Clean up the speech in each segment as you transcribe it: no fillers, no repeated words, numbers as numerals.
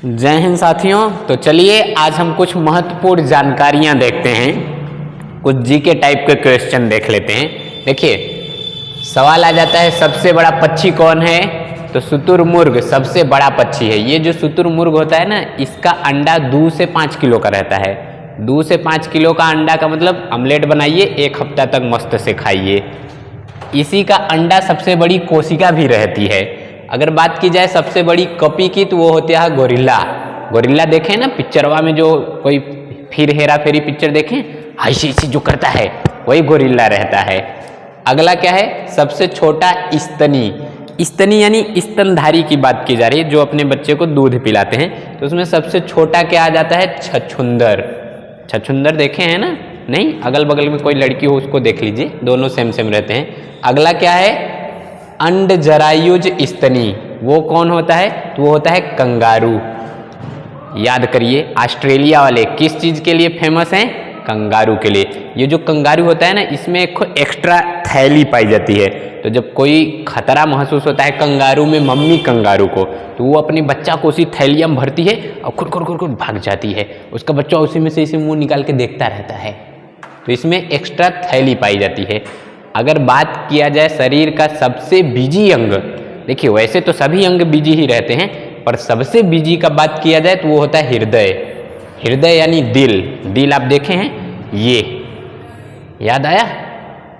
जय हिंद साथियों। तो चलिए आज हम कुछ महत्वपूर्ण जानकारियां देखते हैं, कुछ जीके टाइप के क्वेश्चन देख लेते हैं। देखिए सवाल आ जाता है सबसे बड़ा पक्षी कौन है, तो शुतुरमुर्ग सबसे बड़ा पक्षी है। ये जो शुतुरमुर्ग होता है ना, इसका अंडा 2 से 5 किलो का रहता है। 2 से 5 किलो का अंडा का मतलब ऑमलेट बनाइए, 1 हफ्ता तक मस्त से खाइए। इसी का अंडा सबसे बड़ी कोशिका भी रहती है। अगर बात की जाए सबसे बड़ी कॉपी की, तो वो होते हैं गोरिल्ला। गोरिल्ला देखें ना पिक्चरवा में, जो कोई फिर हेरा फेरी पिक्चर देखें, ऐसी ऐसी जो करता है वही गोरिल्ला रहता है। अगला क्या है, सबसे छोटा स्तनी। स्तनी यानी स्तनधारी की बात की जा रही है, जो अपने बच्चे को दूध पिलाते हैं। तो उसमें सबसे छोटा क्या आ जाता है, छछूंदर। छछूंदर देखे हैं ना? नहीं, अगल बगल में कोई लड़की हो उसको देख लीजिए, दोनों सेम सेम रहते हैं। अगला क्या है, अंडजरायुज स्तनी। वो कौन होता है, तो वो होता है कंगारू। याद करिए, ऑस्ट्रेलिया वाले किस चीज़ के लिए फेमस हैं, कंगारू के लिए। ये जो कंगारू होता है ना, इसमें एक एक्स्ट्रा थैली पाई जाती है। तो जब कोई खतरा महसूस होता है कंगारू में, मम्मी कंगारू को, तो वो अपने बच्चा को उसी थैलिया में भरती है और खुर भाग जाती है। उसका बच्चा उसी में से इसे मुंह निकाल के देखता रहता है। तो इसमें एक्स्ट्रा थैली पाई जाती है। अगर बात किया जाए शरीर का सबसे बिजी अंग, देखिए वैसे तो सभी अंग बिजी ही रहते हैं, पर सबसे बिजी का बात किया जाए तो वो होता है हृदय। हृदय यानी दिल। दिल आप देखे हैं, ये याद आया,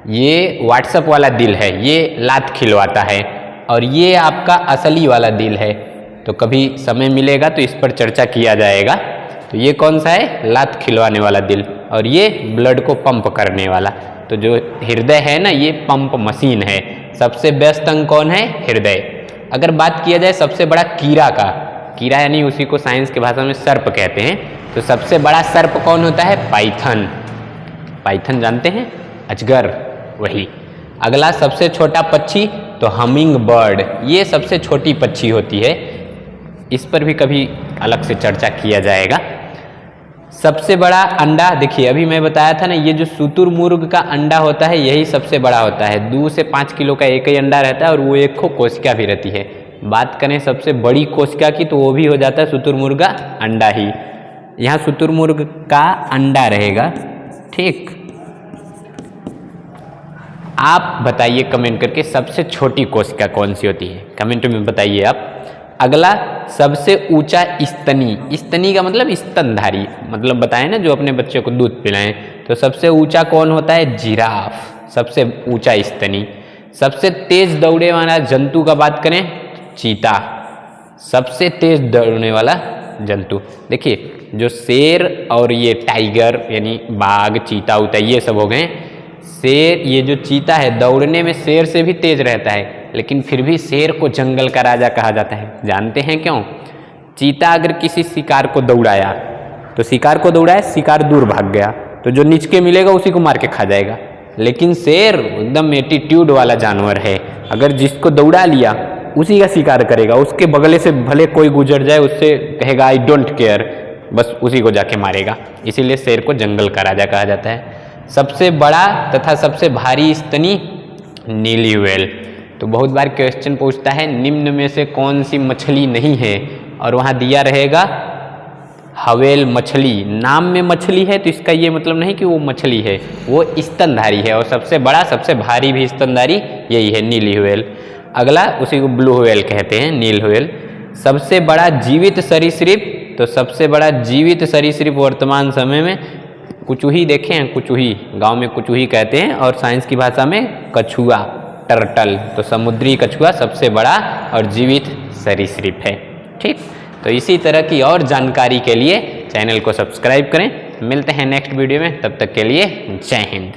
ये व्हाट्सएप वाला दिल है, ये लात खिलवाता है, और ये आपका असली वाला दिल है। तो कभी समय मिलेगा तो इस पर चर्चा किया जाएगा। तो ये कौन सा है, लात खिलवाने वाला दिल, और ये ब्लड को पंप करने वाला। तो जो हृदय है ना, ये पंप मशीन है। सबसे बेस्ट अंग कौन है, हृदय। अगर बात किया जाए सबसे बड़ा कीड़ा का, कीड़ा यानी उसी को साइंस की भाषा में सर्प कहते हैं, तो सबसे बड़ा सर्प कौन होता है, पाइथन। पाइथन जानते हैं, अजगर, वही। अगला सबसे छोटा पक्षी, तो हमिंग बर्ड। ये सबसे छोटी पक्षी होती है, इस पर भी कभी अलग से चर्चा किया जाएगा। सबसे बड़ा अंडा, देखिए अभी मैं बताया था ना, ये जो शुतुरमुर्ग का अंडा होता है यही सबसे बड़ा होता है। 2 से 5 किलो का एक ही अंडा रहता है, और वो एक कोशिका भी रहती है। बात करें सबसे बड़ी कोशिका की, तो वो भी हो जाता है शुतुरमुर्ग का अंडा ही। यहाँ शुतुरमुर्ग का अंडा रहेगा, ठीक। आप बताइए कमेंट करके सबसे छोटी कोशिका कौन सी होती है, कमेंट में बताइए आप। अगला सबसे ऊंचा स्तनी। स्तनी का मतलब स्तनधारी, मतलब बताएं ना जो अपने बच्चे को दूध पिलाएं। तो सबसे ऊंचा कौन होता है, जिराफ, सबसे ऊंचा स्तनी। सबसे तेज दौड़ने वाला जंतु का बात करें, चीता, सबसे तेज दौड़ने वाला जंतु। देखिए जो शेर और ये टाइगर यानी बाघ, चीता उता, ये सब हो गए। शेर, ये जो चीता है दौड़ने में शेर से भी तेज रहता है, लेकिन फिर भी शेर को जंगल का राजा कहा जाता है। जानते हैं क्यों? चीता अगर किसी शिकार को दौड़ाया, तो शिकार को दौड़ाया, शिकार दूर भाग गया, तो जो नीचे मिलेगा उसी को मार के खा जाएगा। लेकिन शेर एकदम एटीट्यूड वाला जानवर है, अगर जिसको दौड़ा लिया उसी का शिकार करेगा। उसके बगले से भले कोई गुजर जाए, उससे कहेगा आई डोंट केयर, बस उसी को जाके मारेगा। इसीलिए शेर को जंगल का राजा कहा जाता है। सबसे बड़ा तथा सबसे भारी स्तनी, नीली व्हेल। तो बहुत बार क्वेश्चन पूछता है निम्न में से कौन सी मछली नहीं है, और वहाँ दिया रहेगा हवेल मछली। नाम में मछली है, तो इसका ये मतलब नहीं कि वो मछली है, वो स्तनधारी है, और सबसे बड़ा सबसे भारी भी स्तनधारी यही है, नीली व्हेल। अगला उसी को ब्लू व्हेल कहते हैं, नील व्हेल। सबसे बड़ा जीवित सरीसृप, तो सबसे बड़ा जीवित सरीसृप वर्तमान समय में कुचुही। देखे हैं कुचुही, गाँव में कुचुही कहते हैं, और साइंस की भाषा में कछुआ, टर्टल। तो समुद्री कछुआ सबसे बड़ा और जीवित सरीसृप है, ठीक। तो इसी तरह की और जानकारी के लिए चैनल को सब्सक्राइब करें। मिलते हैं नेक्स्ट वीडियो में, तब तक के लिए जय हिंद।